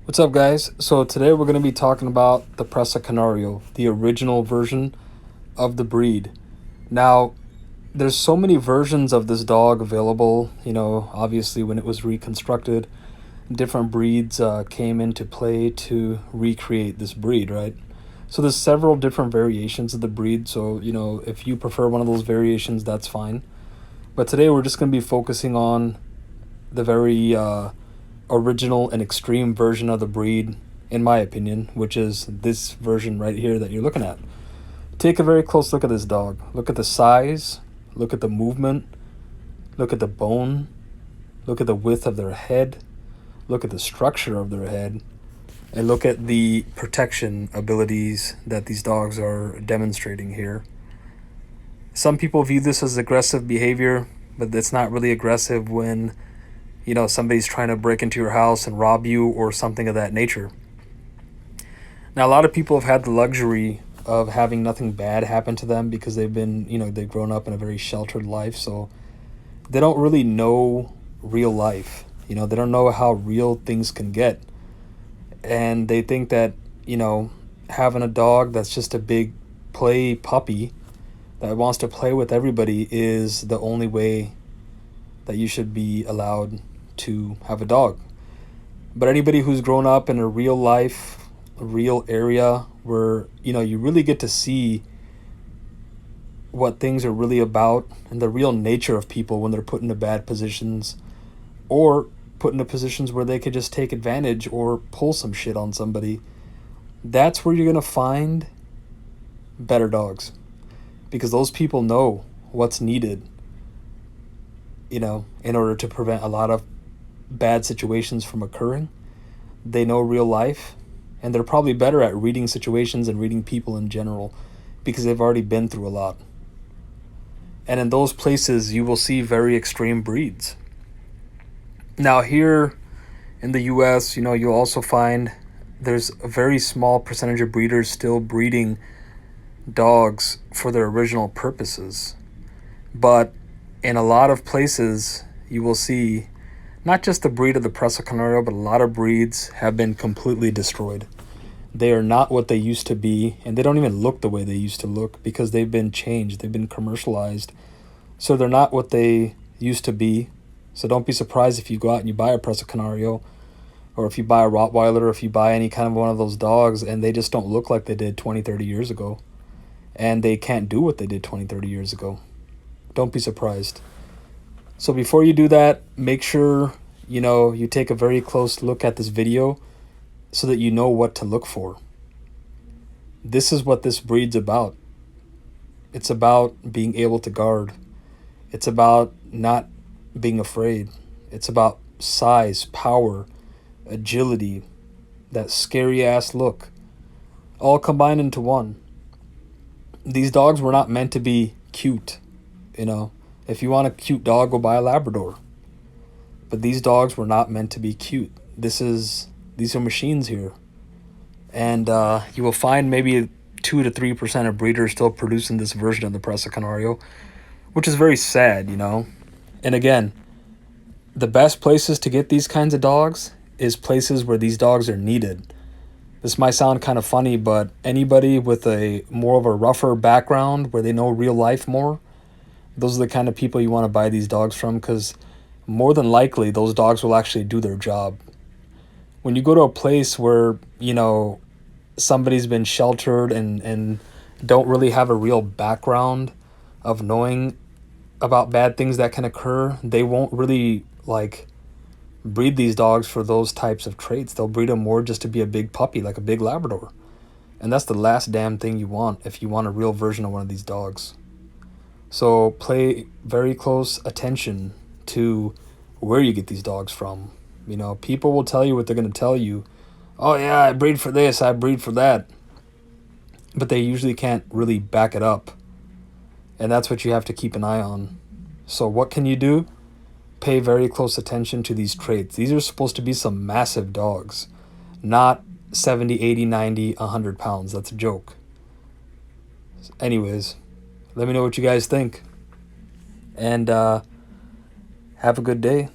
What's up, guys? So today we're going to be talking about the Presa Canario, the original version of the breed. Now, there's so many versions of this dog available. Obviously when it was reconstructed, different breeds came into play to recreate this breed, right? So there's several different variations of the breed. So, if you prefer one of those variations, that's fine. But today we're just going to be focusing on the very original and extreme version of the breed, in my opinion, which is this version right here that you're looking at. Take a very close look at this dog. Look at the size, look at the movement, look at the bone, look at the width of their head, look at the structure of their head, and look at the protection abilities that these dogs are demonstrating here. Some people view this as aggressive behavior, but it's not really aggressive when somebody's trying to break into your house and rob you or something of that nature. Now, a lot of people have had the luxury of having nothing bad happen to them because they've grown up in a very sheltered life. So they don't really know real life. They don't know how real things can get. And they think that, having a dog that's just a big play puppy that wants to play with everybody is the only way that you should be allowed to have a dog. But anybody who's grown up in a real life, a real area where you really get to see what things are really about and the real nature of people when they're put into bad positions or put into positions where they could just take advantage or pull some shit on somebody, that's where you're going to find better dogs, because those people know what's needed in order to prevent a lot of bad situations from occurring. They know real life, and they're probably better at reading situations and reading people in general because they've already been through a lot. And in those places, you will see very extreme breeds. Now, here in the US, you'll also find there's a very small percentage of breeders still breeding dogs for their original purposes. But in a lot of places, you will see not just the breed of the Presa Canario, but a lot of breeds have been completely destroyed. They are not what they used to be, and they don't even look the way they used to look because they've been changed. They've been commercialized. So they're not what they used to be. So don't be surprised if you go out and you buy a Presa Canario, or if you buy a Rottweiler, or if you buy any kind of one of those dogs, and they just don't look like they did 20, 30 years ago. And they can't do what they did 20, 30 years ago. Don't be surprised. So before you do that, make sure you take a very close look at this video so that you know what to look for. This is what this breed's about. It's about being able to guard. It's about not being afraid. It's about size, power, agility, that scary ass look, all combined into one. These dogs were not meant to be cute. If you want a cute dog, go buy a Labrador. But these dogs were not meant to be cute. These are machines here. And you will find maybe 2 to 3% of breeders still producing this version of the Presa Canario, which is very sad, And again, the best places to get these kinds of dogs is places where these dogs are needed. This might sound kind of funny, but anybody with a more of a rougher background where they know real life more, those are the kind of people you want to buy these dogs from, because more than likely those dogs will actually do their job. When you go to a place where, somebody's been sheltered and don't really have a real background of knowing about bad things that can occur, they won't really breed these dogs for those types of traits. They'll breed them more just to be a big puppy, like a big Labrador. And that's the last damn thing you want if you want a real version of one of these dogs. So pay very close attention to where you get these dogs from. People will tell you what they're going to tell you. Oh yeah, I breed for this, I breed for that. But they usually can't really back it up. And that's what you have to keep an eye on. So what can you do? Pay very close attention to these traits. These are supposed to be some massive dogs, not 70, 80, 90, 100 pounds. That's a joke. Anyways, let me know what you guys think. And have a good day.